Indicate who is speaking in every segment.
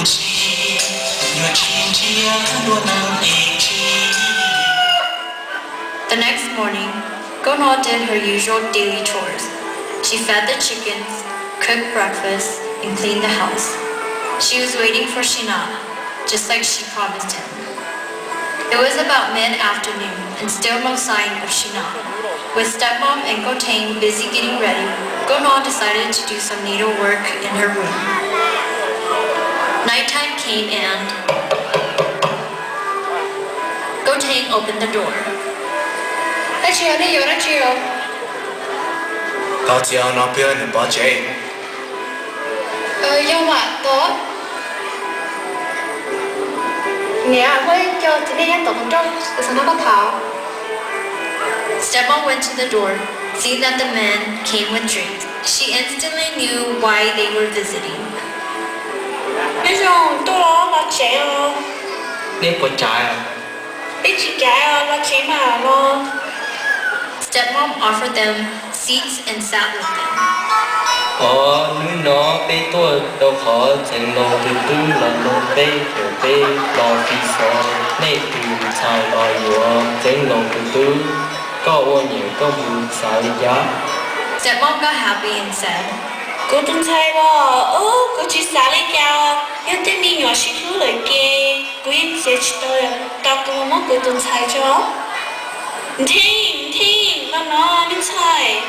Speaker 1: The next morning, Nkauj did her usual daily chores. She fed the chickens, cooked breakfast, and cleaned the house. She was waiting for Shina, just like she promised him. It was about mid-afternoon and still no sign of Shina. With stepmom and Nkauj busy getting ready, Nkauj decided to do some needlework in her room. Nighttime came and Nkauj opened the door.
Speaker 2: Có chiều nó bia nên bỏ chạy.
Speaker 1: Yêu mà tốt. Nè, với cho chị đi ăn tổng trong, sao nó có thảo. Stepmom went to the door, seeing that the men came with drinks. She instantly knew why they were visiting.
Speaker 3: Bây giờ tôi lo bỏ chạy rồi.
Speaker 2: Đi bỏ chạy à?
Speaker 3: Đi chỉ chạy rồi, bỏ chạy mà lo.
Speaker 1: Stepmom offered them seats and sat with them.
Speaker 2: Núi nó bê tôi đâu khó chẳng lâu từ từ là lâu bê hiểu bê lo phi xó nê từ xài lo yếu chẳng lâu từ từ có ô nhiều có bù xài giá.
Speaker 1: Stepmom got happy and said,
Speaker 3: Cô tuần chạy rồi, cô chỉ xả lấy cao. Nhưng tên mình nhỏ xí thứ lời kê. Cô yên sẽ chỉ tôi à, tao cô mất cô tuần chạy cho. Thiên, nó mình chạy.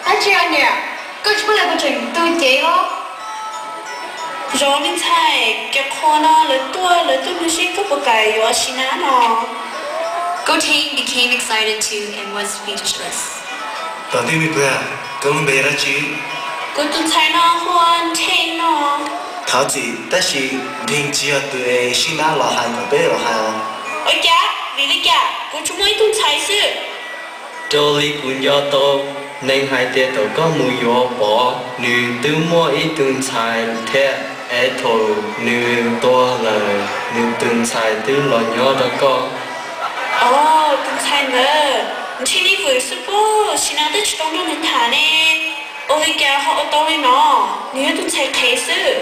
Speaker 1: anh chị anh nè, cô chỉ có là một trình tôi chế đó.
Speaker 3: Rồi mình chạy, cái khó nó lời tôi mình sẽ có một cái yếu xí ná nó.
Speaker 1: Nkauj became excited too and was speechless.
Speaker 2: Tao tìm mình bia, công bê ra chứ.
Speaker 3: Cô tuần chạy nó hoàn thiên nó.
Speaker 2: Thảo chị, ta chỉ bình chia tụi xin ná là hai cái bê là hai.
Speaker 3: Ôi cha, vì lý cha, cô chúng mới tuần chạy sự.
Speaker 2: Cho lý cũng do tôi nên hai tiết tôi có mùi yếu bỏ nữ tư mua ít tuần xài thế ế thổ nữ to là nữ tuần xài tư lo nhỏ đó có.
Speaker 3: Tuần chạy nữa. Chị đi vừa sư bố, xin nào tới trong đó nên thả nè. Ôi kìa họ ở đâu lên nó, nếu tuần chạy thế sự.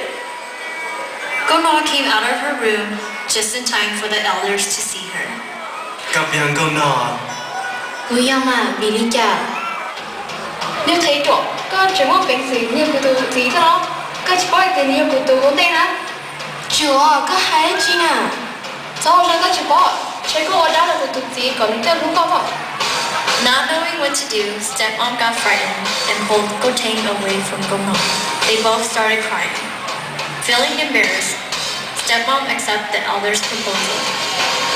Speaker 1: Nkauj came out of her room just in time for the elders to see her.
Speaker 2: Gặp yang Nkauj.
Speaker 1: Cô yêu mà, vì lý cha. Nếu thấy trộm, có chỉ một bình gì như của tôi gì thôi đó. Có chỉ bỏ tiền như của tôi vốn tên á. Chưa, có hai chị nè. Sao ra có chỉ bỏ, chỉ có ở đó là tôi gì còn tên đúng không ạ? Not knowing what to do, stepmom got frightened and pulled Nkauj away from Nkauj. They both started crying. Feeling embarrassed, stepmom accepted the elder's proposal.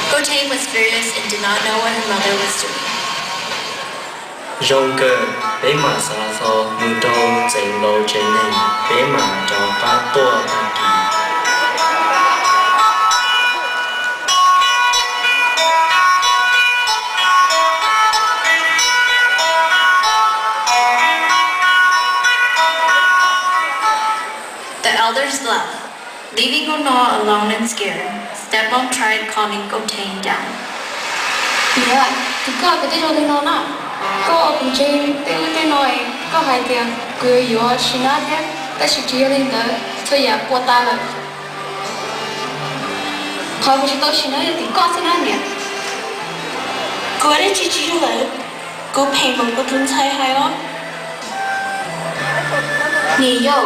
Speaker 1: Nkauj was furious and did not know what her mother was doing.
Speaker 2: Rong cơ, bế mà xa xo, mù trâu, chạy lâu chạy nên, bế mà cho phá tua bà kỳ.
Speaker 1: The elders left, leaving Nkauj alone and scared. Stepmom tried calming Nkauj down.
Speaker 4: Dạ, thì có cái tên nó nào? Có cũng trên tên nói có hai tiền cứ yếu xin nó thế, ta chỉ chia lên đó, thôi giờ qua ta là thôi bây giờ tôi xin nó thì có xin nó nè.
Speaker 3: Cô ấy chỉ rồi, cô phèn bằng cô tuần chạy hay đó.
Speaker 4: Nè yo,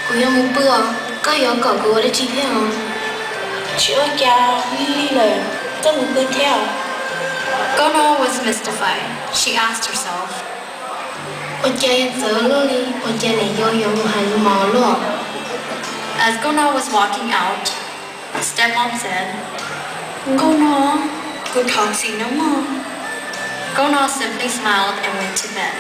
Speaker 4: cô yêu một bữa, có yếu cậu cô ấy chỉ thế không?
Speaker 3: Chị ơi kìa, lý lời, tôi muốn bước theo.
Speaker 1: Nkauj was mystified. She asked herself,
Speaker 4: Ôi trời sợ luôn đi, ôi trời này yo một hành mò luôn.
Speaker 1: as Nkauj was walking out, stepmom said,
Speaker 3: Nkauj, cô thằng gì nó mà.
Speaker 1: Nkauj simply smiled and went to bed.